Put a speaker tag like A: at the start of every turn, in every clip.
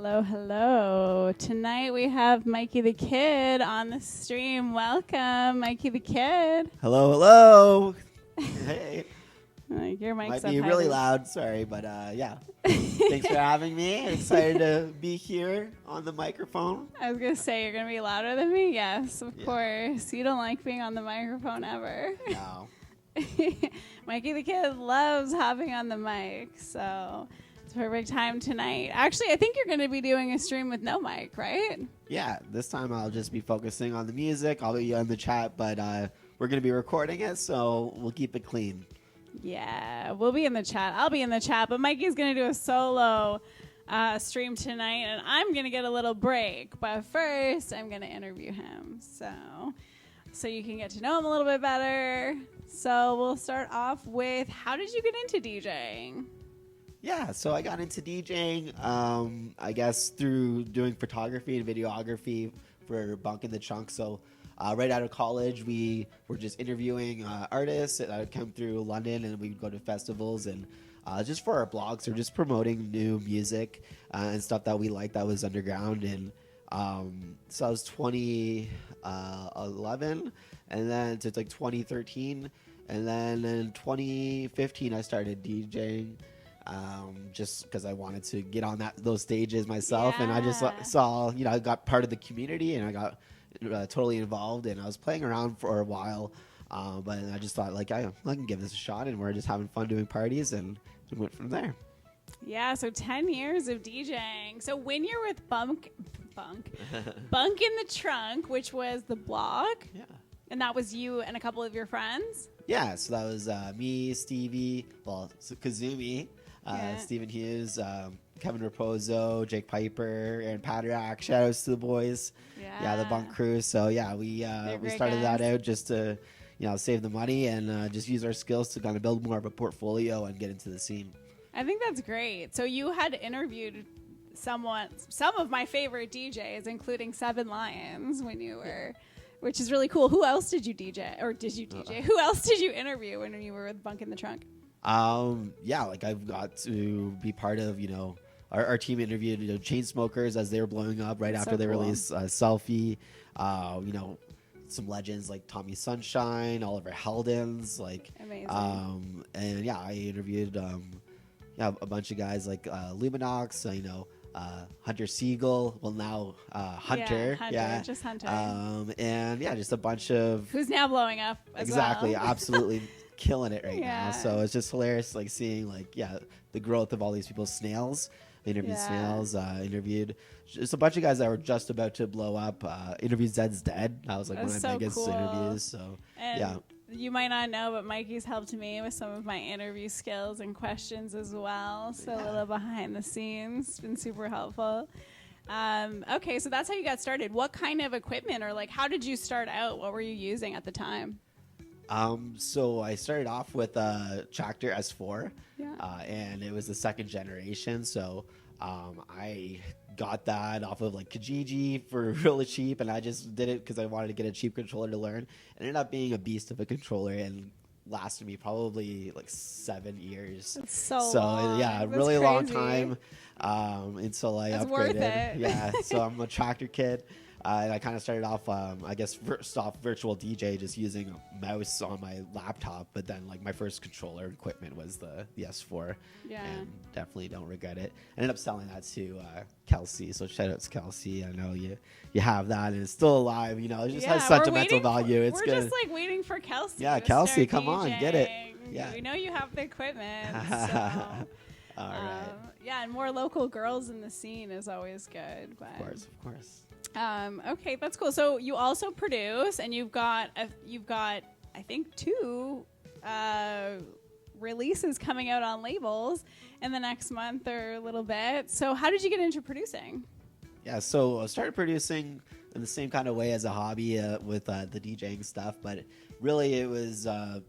A: Hello, hello. Tonight we have Mikey the Kid on the stream. Welcome, Mikey the Kid.
B: Hello, hello. Hey.
A: Your mic's
B: Might be really loud, sorry, but yeah. Thanks for having me. Excited to be here on the microphone.
A: I was going to say, you're going to be louder than me? Yes, of course. You don't like being on the microphone ever.
B: No.
A: Mikey the Kid loves hopping on the mic, so it's a perfect time tonight. Actually, I think you're going to be doing a stream with no mic, right?
B: Yeah, this time I'll just be focusing on the music. I'll be on the chat, but we're going to be recording it, so we'll keep it clean.
A: Yeah, we'll be in the chat. I'll be in the chat, but Mikey's going to do a solo stream tonight, and I'm going to get a little break. But first, I'm going to interview him, so you can get to know him a little bit better. So we'll start off with, how did you get into DJing?
B: Yeah, so I got into DJing, I guess, through doing photography and videography for Bunk in the Trunk. So right out of college, we were just interviewing artists that would come through London, and we'd go to festivals and just for our blogs or just promoting new music and stuff that we liked that was underground. And so I was 2011, and then to like 2013, and then in 2015 I started DJing. Just because I wanted to get on those stages myself, and I just saw, I got part of the community, and I got totally involved, and I was playing around for a while, but I just thought, like, I can give this a shot, and we're just having fun doing parties, and we went from there.
A: Yeah, so 10 years of DJing. So when you're with Bunk in the Trunk, which was the blog, and that was you and a couple of your friends? Yeah,
B: so that was me, Stevie, Kazumi, Stephen Hughes, Kevin Raposo, Jake Piper, Aaron Paderak. Shout outs to the boys. Yeah, the Bunk crew. So yeah, we started that out just to save the money and just use our skills to kind of build more of a portfolio and get into the scene.
A: I think that's great. So you had interviewed some of my favorite DJs, including Seven Lions, when you were, which is really cool. Who else did you DJ, or did you DJ? Who else did you interview when you were with Bunk in the Trunk?
B: Like I've got to be part of, our team interviewed, Chainsmokers as they were blowing up right after they released Selfie. Some legends like Tommy Sunshine, Oliver Heldens, like,
A: amazing.
B: and yeah, I interviewed, a bunch of guys like Luminox, Hunter Siegel, well now Hunter,
A: just Hunter,
B: and yeah, just a bunch of
A: who's now blowing up as
B: exactly,
A: well.
B: Absolutely killing it right now. So it's just hilarious, like seeing the growth of all these people. Snails, I interviewed Snails, interviewed just a bunch of guys that were just about to blow up. Interviewed Zed's Dead. That was like one of my biggest interviews. So
A: and you might not know, but Mikey's helped me with some of my interview skills and questions as well. So a little behind the scenes. It's been super helpful. Okay, so that's how you got started. What kind of equipment, or like how did you start out? What were you using at the time?
B: So I started off with a Tractor S4, and it was the second generation. So I got that off of like Kijiji for really cheap, and I just did it because I wanted to get a cheap controller to learn. It ended up being a beast of a controller and lasted me probably like 7 years.
A: That's so long.
B: Yeah,
A: That's
B: really
A: crazy.
B: Long time until I upgraded.
A: Worth it.
B: Yeah, so I'm a Tractor kid. And I kind of started off, I guess, first off, virtual DJ, just using a mouse on my laptop. But then, like, my first controller equipment was the S4.
A: Yeah.
B: And definitely don't regret it. I ended up selling that to Kelsey. So shout out to Kelsey. I know you have that, and it's still alive. It just has sentimental value. It's
A: we're
B: good.
A: Just like waiting for Kelsey.
B: Yeah,
A: to
B: Kelsey,
A: start
B: come on, get it. Yeah.
A: We know you have the equipment.
B: All right.
A: Yeah, and more local girls in the scene is always good. But.
B: Of course.
A: Okay, that's cool. So you also produce, and you've got I think 2 releases coming out on labels in the next month or a little bit. So how did you get into producing? Yeah,
B: so I started producing in the same kind of way as a hobby with the DJing stuff, but really it was I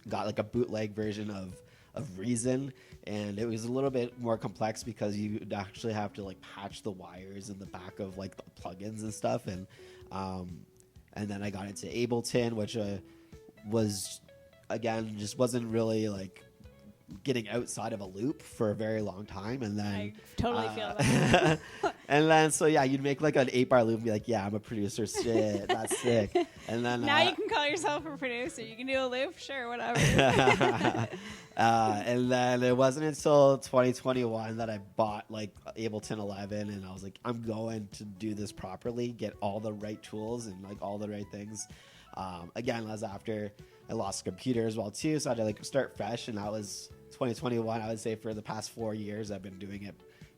B: got like a bootleg version of Reason, and it was a little bit more complex because you actually have to like patch the wires in the back of like the plugins and stuff, and then I got into Ableton, which was again just wasn't really like getting outside of a loop for a very long time, and then
A: I totally feel that.
B: and then so yeah, you'd make like an 8-bar loop and be like, yeah, I'm a producer, shit, that's sick. And then
A: now you can call yourself a producer. You can do a loop, sure, whatever.
B: And then it wasn't until 2021 that I bought like Ableton 11, and I was like, I'm going to do this properly, get all the right tools and like all the right things. Again, that was after I lost a computer as well too, so I had to like start fresh, and that was 2021. I would say for the past 4 years I've been doing it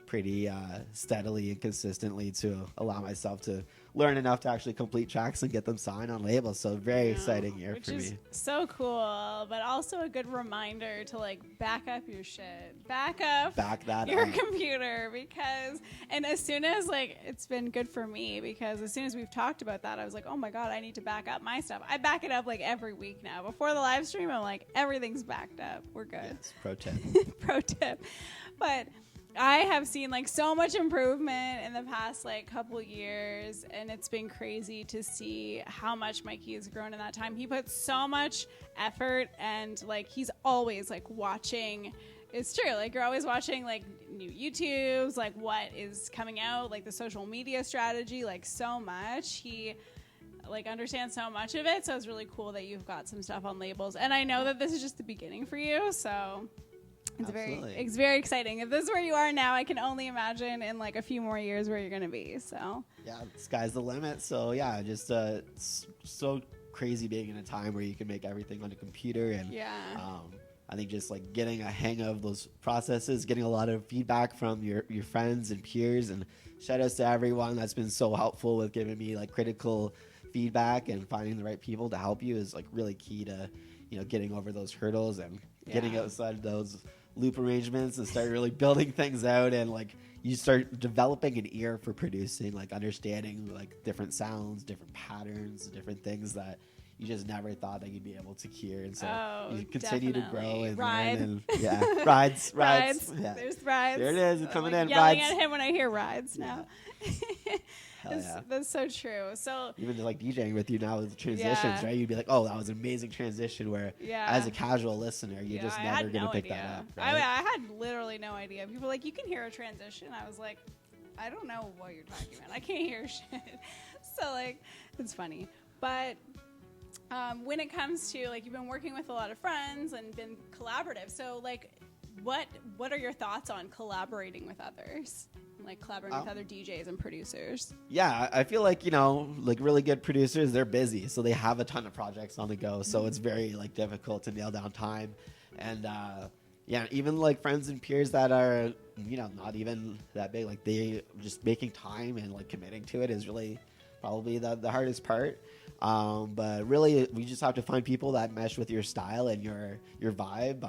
B: pretty steadily and consistently to allow myself to learn enough to actually complete tracks and get them signed on labels. So very exciting year for me. Which is
A: so cool, but also a good reminder to like back up your shit, back that your computer, because and as soon as like it's been good for me, because as soon as we've talked about that, I was like, oh my god, I need to back up my stuff. I back it up like every week now. Before the live stream, I'm like, everything's backed up, we're good.
B: Yes, pro tip.
A: Pro tip. But I have seen like so much improvement in the past like couple years, and it's been crazy to see how much Mikey has grown in that time. He puts so much effort, and like he's always like watching. It's true, like you're always watching like new YouTubes, like what is coming out, like the social media strategy, like so much. He like understands so much of it, so it's really cool that you've got some stuff on labels. And I know that this is just the beginning for you, so it's very exciting. If this is where you are now, I can only imagine in like a few more years where you're going to be. So
B: yeah, the sky's the limit. So yeah, just it's so crazy being in a time where you can make everything on a computer, and I think just like getting a hang of those processes, getting a lot of feedback from your friends and peers, and shout outs to everyone that's been so helpful with giving me like critical feedback and finding the right people to help you is like really key to, you know, getting over those hurdles and getting outside those loop arrangements and start really building things out, and like you start developing an ear for producing, like understanding like different sounds, different patterns, different things that you just never thought that you'd be able to hear. And so you continue to grow and learn. And rides. Yeah.
A: There's rides.
B: There it is. It's coming in.
A: Yelling
B: rides.
A: at him when I hear rides now.
B: Yeah.
A: That's so true. So
B: even like DJing with you now with transitions, right? You'd be like, "Oh, that was an amazing transition." Where as a casual listener, you're just never gonna pick that up. Right?
A: I had literally no idea. People were like, "You can hear a transition." I was like, "I don't know what you're talking about. I can't hear shit." So like, it's funny, but. When it comes to like, you've been working with a lot of friends and been collaborative. So like, what are your thoughts on collaborating with others? Like collaborating with other DJs and producers? Yeah,
B: I feel like, you know, like really good producers, they're busy. So they have a ton of projects on the go. So it's very like difficult to nail down time. And even like friends and peers that are, you know, not even that big, like they just making time and like committing to it is really probably the hardest part. But really, we just have to find people that mesh with your style and your vibe.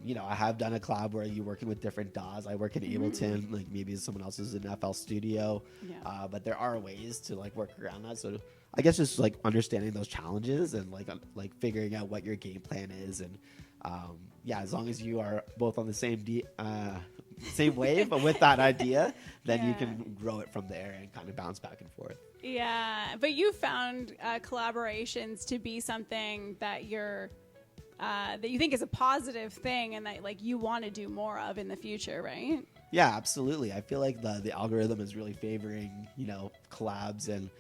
B: You know, I have done a collab where you're working with different DAWs. I work in Ableton, like maybe someone else is in FL Studio. Yeah. But there are ways to like work around that. So I guess just like understanding those challenges and like figuring out what your game plan is. And as long as you are both on the same same wave, but with that idea, then you can grow it from there and kind of bounce back and forth.
A: Yeah, but you found collaborations to be something that that you think is a positive thing, and that like you want to do more of in the future, right?
B: Yeah, absolutely. I feel like the algorithm is really favoring, you know, collabs, and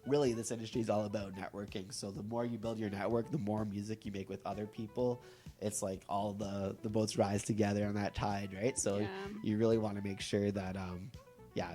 B: really this industry is all about networking. So the more you build your network, the more music you make with other people. It's like all the boats rise together on that tide, right? So you really want to make sure that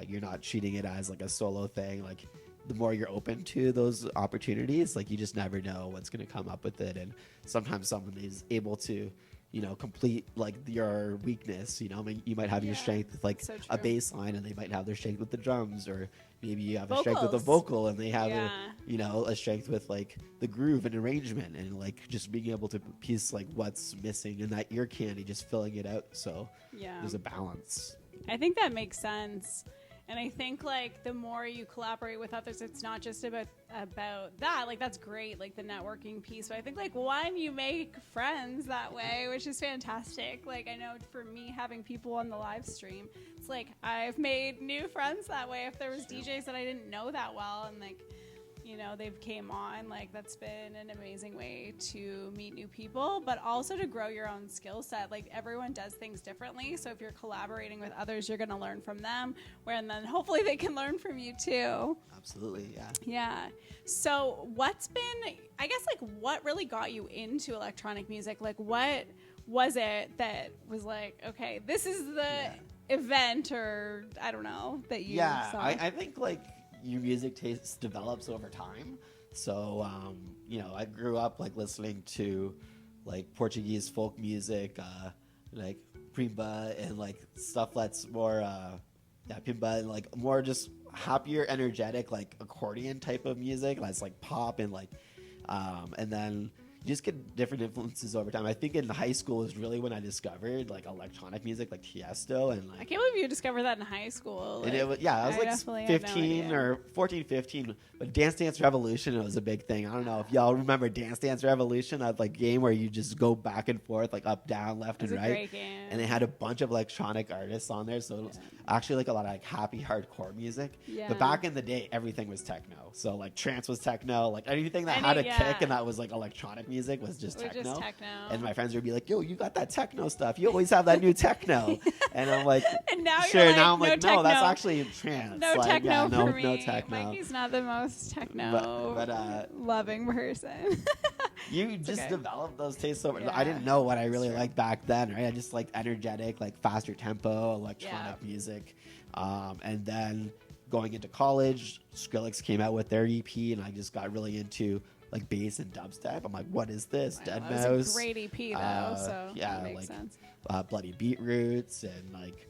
B: you're not treating it as like a solo thing. Like the more you're open to those opportunities, like you just never know what's going to come up with it. And sometimes someone is able to, you know, complete like your weakness. You know, I mean, you might have your strength with like a bass line, and they might have their strength with the drums, or maybe you have a strength with a vocal, and they have a strength with like the groove and arrangement, and like just being able to piece like what's missing in that ear candy, just filling it out. So there's a balance.
A: I think that makes sense. And I think like the more you collaborate with others, it's not just about that. Like that's great, like the networking piece. But I think like one, you make friends that way, which is fantastic. Like I know for me, having people on the live stream, it's like I've made new friends that way. If there was DJs that I didn't know that well, and like you know, they've came on, like that's been an amazing way to meet new people, but also to grow your own skill set. Like everyone does things differently. So if you're collaborating with others, you're going to learn from them, and then hopefully they can learn from you too.
B: Absolutely. Yeah.
A: Yeah. So what's been, I guess, like what really got you into electronic music? Like what was it that was like, okay, this is the event, or I don't know, that you saw?
B: I think like your music taste develops over time. So, you know, I grew up like listening to like Portuguese folk music, like Primba and like stuff that's more, Pimba and like more just happier, energetic, like accordion type of music. That's like pop and like, and then you just get different influences over time. I think in high school is really when I discovered like electronic music, like Tiesto, and like
A: I can't believe you discovered that in high school.
B: And it was, I was like 15 or 14, 15. But Dance Dance Revolution was a big thing. I don't know if y'all remember Dance Dance Revolution, that like game where you just go back and forth, like up, down, left, and right.
A: Great game.
B: And they had a bunch of electronic artists on there, so it was actually like a lot of like happy hardcore music.
A: Yeah.
B: But back in the day, everything was techno. So like trance was techno, like anything that had a kick and that was like electronic music was just techno. And my friends would be like, "Yo, you got that techno stuff. You always have that new techno." And I'm like,
A: and now
B: sure.
A: You're like,
B: now I'm
A: no
B: like,
A: techno.
B: no, that's actually trance.
A: No
B: like,
A: techno for me.
B: No techno.
A: Mikey's not the most techno loving person.
B: You just developed those tastes over. I didn't know what I really liked back then, right? I just liked energetic, like faster tempo, electronic music. And then going into college, Skrillex came out with their EP, and I just got really into like bass and dubstep. I'm like, what is this?
A: Wow,
B: Deadmau5.
A: That was a great EP though, so that makes
B: like,
A: sense.
B: Bloody Beetroots and like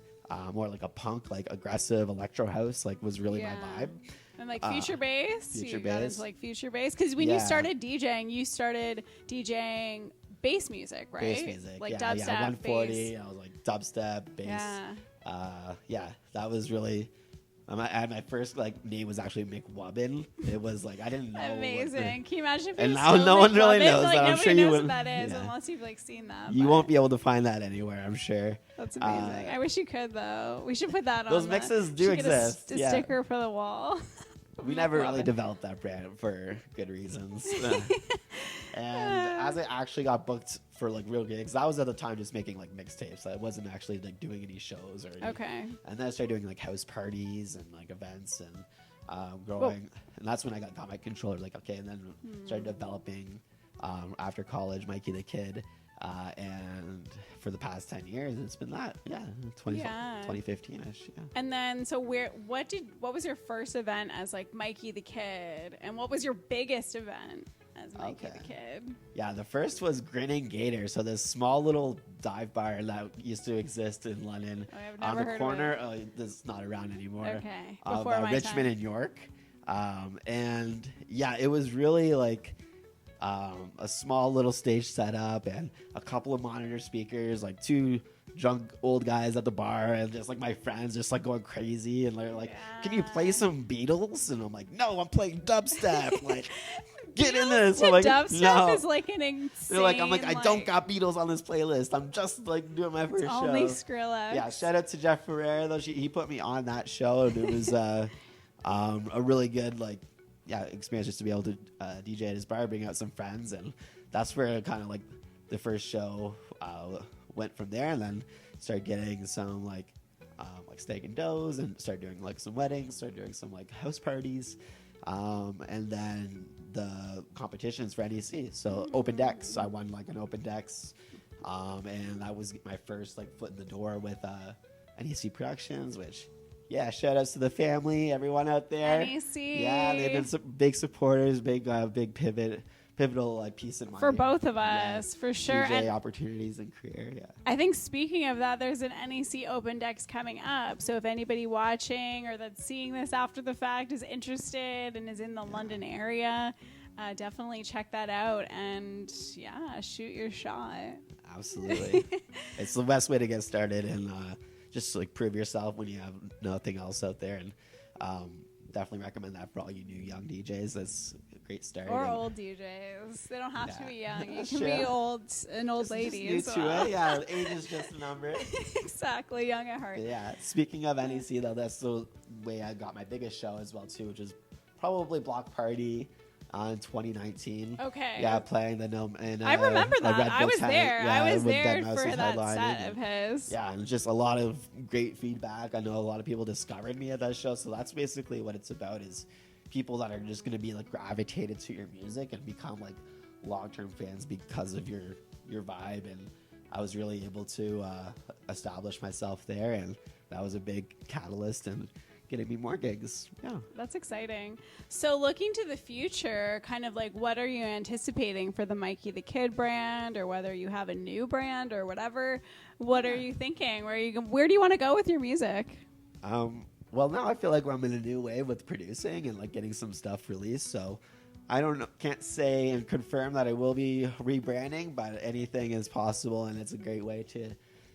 B: more like a punk, like aggressive electro house, like was really my vibe.
A: And like future bass,
B: future
A: got
B: bass.
A: into like future bass, because when you started started DJing bass music, right?
B: Bass music,
A: like dubstep,
B: 140.
A: bass.
B: I was like dubstep, bass. That was really. My first like name was actually McWubbin. It was like I didn't know.
A: Amazing. Can you imagine if
B: and
A: it was
B: now no one really knows
A: like,
B: that. I'm sure you
A: knows
B: would.
A: What that is unless you've like seen that.
B: You won't be able to find that anywhere, I'm sure.
A: That's amazing. I wish you could though. We should put that on.
B: Those mixes do exist.
A: A sticker for the wall.
B: We never really developed that brand for good reasons. And as I actually got booked for like real gigs, that was at the time just making like mixtapes. I wasn't actually like doing any shows or anything. And then I started doing like house parties and like events and growing. And that's when I got my controller. Like, okay, and then started developing after college, Mikey the Kid. And for the past 10 years, it's been that, 2015-ish. Yeah.
A: And then, so what was your first event as like Mikey the Kid, and what was your biggest event as Mikey the Kid?
B: Yeah, the first was Grinning Gator. So this small little dive bar that used to exist in London on the corner. Oh, this is not around anymore.
A: Okay,
B: of Richmond and York. And yeah, it was really like. A small little stage setup and a couple of monitor speakers, like two drunk old guys at the bar, and just like my friends just like going crazy, and they're like, "Can you play some Beatles?" And I'm like, "No, I'm playing dubstep." Like, get in this.
A: I'm
B: like,
A: dubstep is like an insane.
B: They're like, I'm like, I don't got Beatles on this playlist. I'm just like doing my first show.
A: Only Skrillex.
B: Yeah, shout out to Jeff Ferrer though. He put me on that show, and it was a really good experience just to be able to DJ at his bar, bring out some friends, and that's where kind of like the first show went from there, and then started getting some like steak and doughs, and started doing like some weddings, started doing some like house parties, and then the competitions for NEC. So open decks, I won like an open decks, and that was my first like foot in the door with NEC Productions, which. Yeah, shout outs to the family, everyone out there.
A: NEC.
B: Yeah, they've been some big supporters, big pivotal like piece in my
A: for both of us, for sure.
B: DJ opportunities and career. Yeah.
A: I think speaking of that, there's an NEC Open Decks coming up. So if anybody watching or that's seeing this after the fact is interested and is in the London area, definitely check that out and shoot your shot.
B: Absolutely, it's the best way to get started and. Just like prove yourself when you have nothing else out there, and definitely recommend that for all you new young DJs. That's a great start.
A: Or old DJs. They don't have to be young. You can be old, an old lady as well.
B: Yeah, age is just a number.
A: Exactly, young at heart.
B: Yeah. Speaking of NEC though, that's the way I got my biggest show as well too, which is probably Block Party in 2019.
A: Okay.
B: Yeah, playing the Gnome. And,
A: I remember that. I was there.
B: Yeah,
A: I was
B: with
A: there
B: Deadmau5
A: for that
B: headlining,
A: set of his.
B: Yeah, and just a lot of great feedback. I know a lot of people discovered me at that show, so that's basically what it's about, is people that are just going to be like gravitated to your music and become like long-term fans because of your vibe. And I was really able to establish myself there, and that was a big catalyst and getting me more gigs. Yeah,
A: that's exciting. So looking to the future, kind of like, what are you anticipating for the Mikey the Kid brand, or whether you have a new brand or whatever? What are you thinking? Where do you want to go with your music?
B: Well, now I feel like I'm in a new wave with producing and like getting some stuff released. So I can't say and confirm that I will be rebranding, but anything is possible, and it's a great way to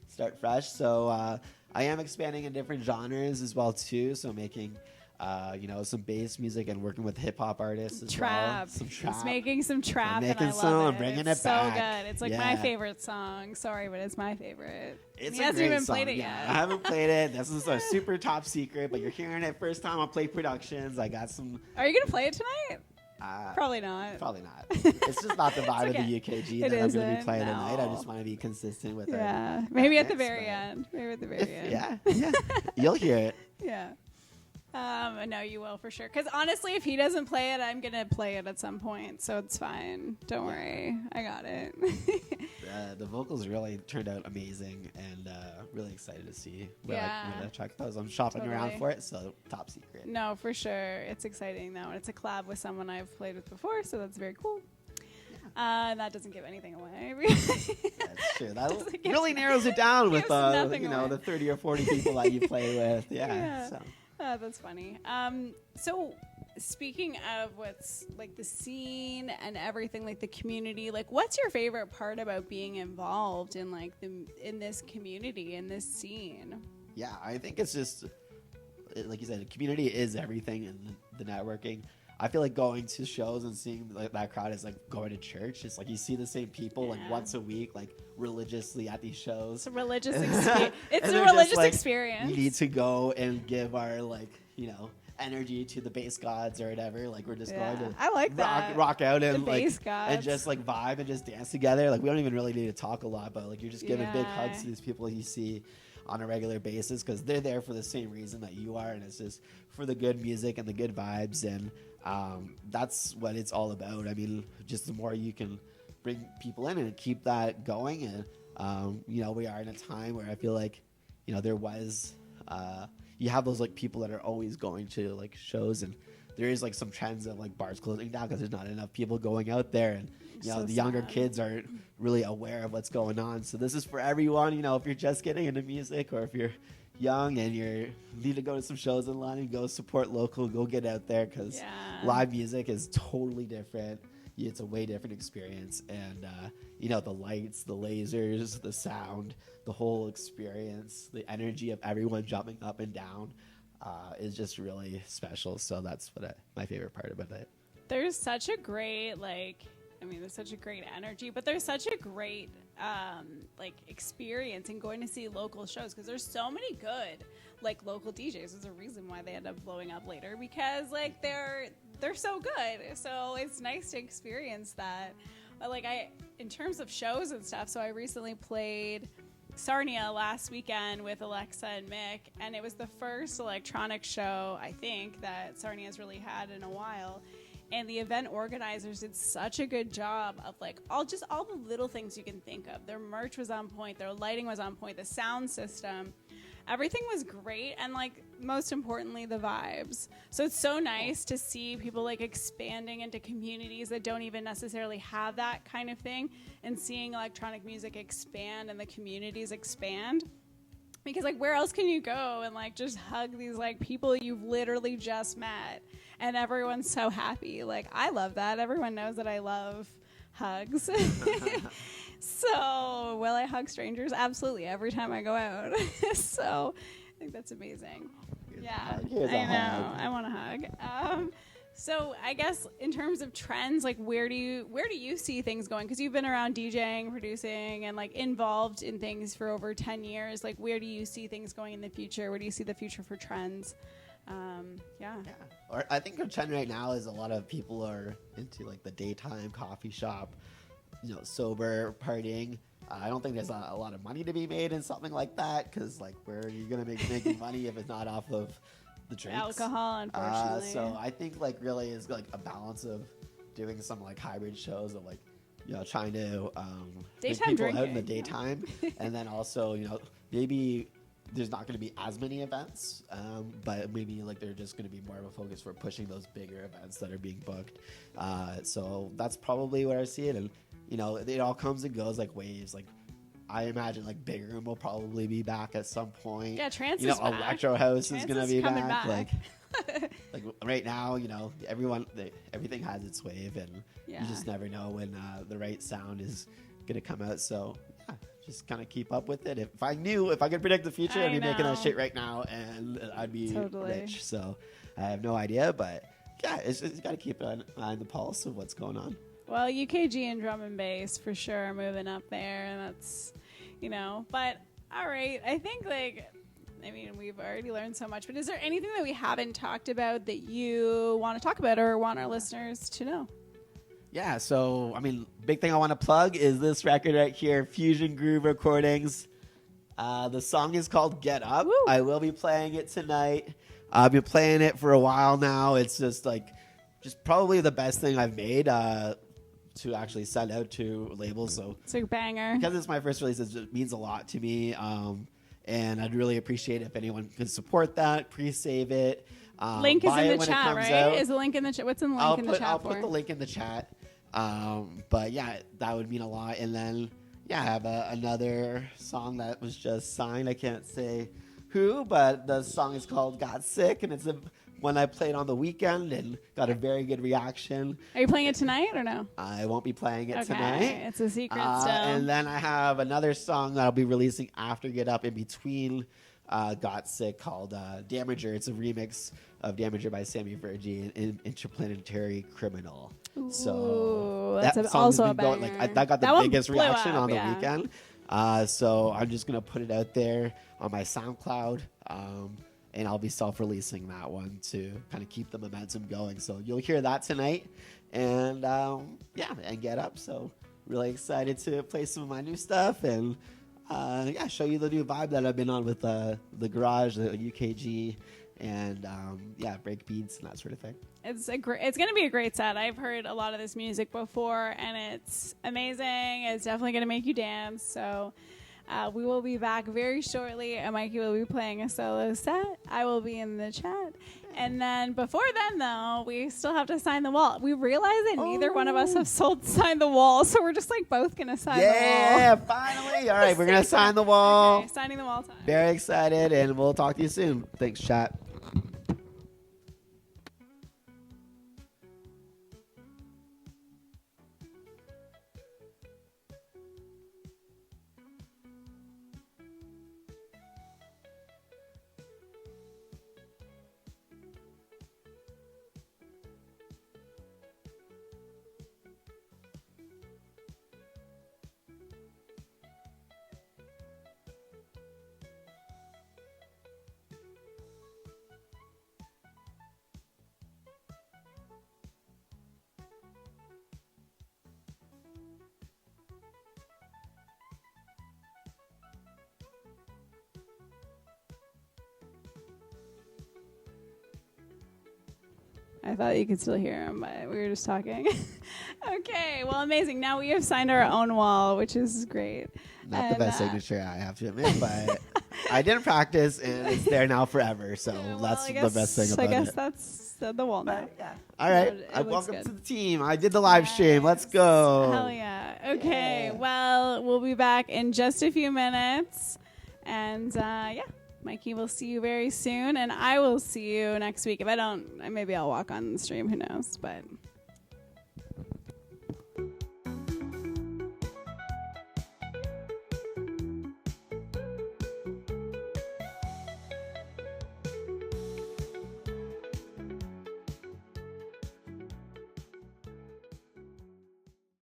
B: start fresh. So I am expanding in different genres as well too. So making some bass music and working with hip hop artists as well. Some trap.
A: He's making some trap,
B: making
A: and I love it.
B: Bringing
A: it's
B: it back.
A: So good. It's like my favorite song. Sorry, but it's my favorite.
B: He
A: hasn't even played it yet.
B: I haven't played it. This is a super top secret, but you're hearing it first time on Play Productions. I got some.
A: Are you gonna play it tonight? Probably not.
B: Probably not. It's just not the vibe of the UKG that I'm going to be playing tonight. I just want to be consistent with it.
A: Yeah. Maybe at the very end.
B: Yeah. You'll hear it.
A: Yeah. No, you will for sure. Because honestly, if he doesn't play it, I'm going to play it at some point. So it's fine. Don't worry. I got it.
B: The vocals really turned out amazing, and really excited to see where that track goes. I'm shopping around for it, so top secret.
A: No, for sure. It's exciting, though. And it's a collab with someone I've played with before, so that's very cool. That doesn't give anything away.
B: That's true. That really narrows it down with the 30 or 40 people that you play with. Yeah. So.
A: That's funny. So speaking of what's like the scene and everything, like the community, like what's your favorite part about being involved in like in this community, in this scene?
B: Yeah, I think it's just like you said, the community is everything, and the networking. I feel like going to shows and seeing like that crowd is like going to church. It's like you see the same people like once a week, like religiously at these shows.
A: It's a religious experience. It's a religious experience.
B: We need to go and give our energy to the bass gods or whatever. Like we're just going to
A: I like
B: rock out and
A: and
B: just like vibe and just dance together. Like we don't even really need to talk a lot, but like you're just giving big hugs to these people you see on a regular basis because they're there for the same reason that you are, and it's just for the good music and the good vibes, and that's what it's all about. I mean, just the more you can bring people in and keep that going, and we are in a time where I feel like there was you have those like people that are always going to like shows, and there is like some trends of like bars closing down because there's not enough people going out there, and the younger kids aren't really aware of what's going on. So this is for everyone. If you're just getting into music, or if you're young and you need to go to some shows in London, go support local, go get out there, because live music is totally different. It's a way different experience, and the lights, the lasers, the sound, the whole experience, the energy of everyone jumping up and down is just really special. So that's what my favorite part about it.
A: There's such a great there's such a great energy, but there's such a great experience in going to see local shows, because there's so many good local DJs. There's a reason why they end up blowing up later, because they're so good. So it's nice to experience that. In terms of shows and stuff, so I recently played Sarnia last weekend with Alexa and Mick, and it was the first electronic show I think that Sarnia's really had in a while. And the event organizers did such a good job of all the little things you can think of. Their merch was on point, their lighting was on point, the sound system, everything was great, and most importantly, the vibes. So it's so nice to see people expanding into communities that don't even necessarily have that kind of thing, and seeing electronic music expand and the communities expand. Because where else can you go and just hug these people you've literally just met, and everyone's so happy. I love that. Everyone knows that I love hugs. So will I hug strangers? Absolutely, every time I go out. So I think that's amazing.
B: Here's
A: I know. I want a hug. So I guess in terms of trends, where do you see things going? Because you've been around DJing, producing, and involved in things for over 10 years. Where do you see things going in the future? Where do you see the future for trends Yeah.
B: Or I think a trend right now is a lot of people are into like the daytime coffee shop, sober partying. I don't think there's a lot of money to be made in something like that, because like where are you gonna making money if it's not off of the drinks?
A: Alcohol, unfortunately.
B: So I think like really is like a balance of doing some like hybrid shows of like trying to bring
A: Daytime
B: people out in the
A: drinking,
B: daytime, and then also maybe there's not going to be as many events, but maybe like they're just going to be more of a focus for pushing those bigger events that are being booked. So that's probably where I see it, and it all comes and goes like waves. Like I imagine like Big Room will probably be back at some point.
A: Yeah, trance is back.
B: Electro House is going to be
A: back.
B: Like right now, everything has its wave, and you just never know when the right sound is going to come out. So just kind of keep up with it. If I could predict the future, I'd be making that shit right now, and I'd be rich. So I have no idea, but yeah, it's got to keep an eye on the pulse of what's going on.
A: Well, UKG and drum and bass for sure are moving up there, and that's, but all right. I think we've already learned so much, but is there anything that we haven't talked about that you want to talk about or want our listeners to know?
B: Yeah, so, big thing I want to plug is this record right here, Fusion Groove Recordings. The song is called Get Up.
A: Woo.
B: I will be playing it tonight. I've been playing it for a while now. It's just probably the best thing I've made to actually send out to labels. So
A: it's a banger.
B: Because it's my first release, it means a lot to me. And I'd really appreciate it if anyone could support that, pre-save it.
A: Link is in the chat, right?
B: Out.
A: Is the link in the chat? What's in the link in the chat
B: I'll put the link in the chat. But yeah, that would mean a lot. And then, I have another song that was just signed. I can't say who, but the song is called Got Sick, and it's one I played on the weekend and got a very good reaction.
A: Are you playing it tonight or no?
B: I won't be playing it tonight.
A: It's a secret still.
B: And then I have another song that I'll be releasing after Get Up in between Got Sick called Damager. It's a remix of Damager by Sammy Vergi and Interplanetary Criminal.
A: Ooh,
B: so
A: that's
B: that song
A: also
B: has
A: a
B: been going,
A: banger.
B: that got the biggest reaction on the
A: yeah.
B: weekend. So I'm just going to put it out there on my SoundCloud. And I'll be self-releasing that one to kind of keep the momentum going. So you'll hear that tonight. And and Get Up. So really excited to play some of my new stuff and show you the new vibe that I've been on with the garage, the UKG, and break beats and that sort of thing.
A: It's going to be a great set. I've heard a lot of this music before, and it's amazing. It's definitely going to make you dance. So we will be back very shortly, and Mikey will be playing a solo set. I will be in the chat. And then before then, though, we still have to sign the wall. We realize that neither one of us have signed the wall, so we're just both going to sign the wall.
B: Yeah, finally. All right, we're going to sign the wall.
A: Okay, signing the wall time.
B: Very excited, and we'll talk to you soon. Thanks, chat.
A: I thought you could still hear him, but we were just talking. Okay, well, amazing. Now we have signed our own wall, which is great.
B: Not the best signature, I have to admit, but I didn't practice, and it's there now forever, so that's the best thing about it.
A: I guess that's the wall now.
B: Yeah. All right, welcome
A: good.
B: to the team. I did the live stream. Let's go.
A: Hell yeah. Okay, well, we'll be back in just a few minutes, and Mikey will see you very soon, and I will see you next week. If I don't, maybe I'll walk on the stream. Who knows? But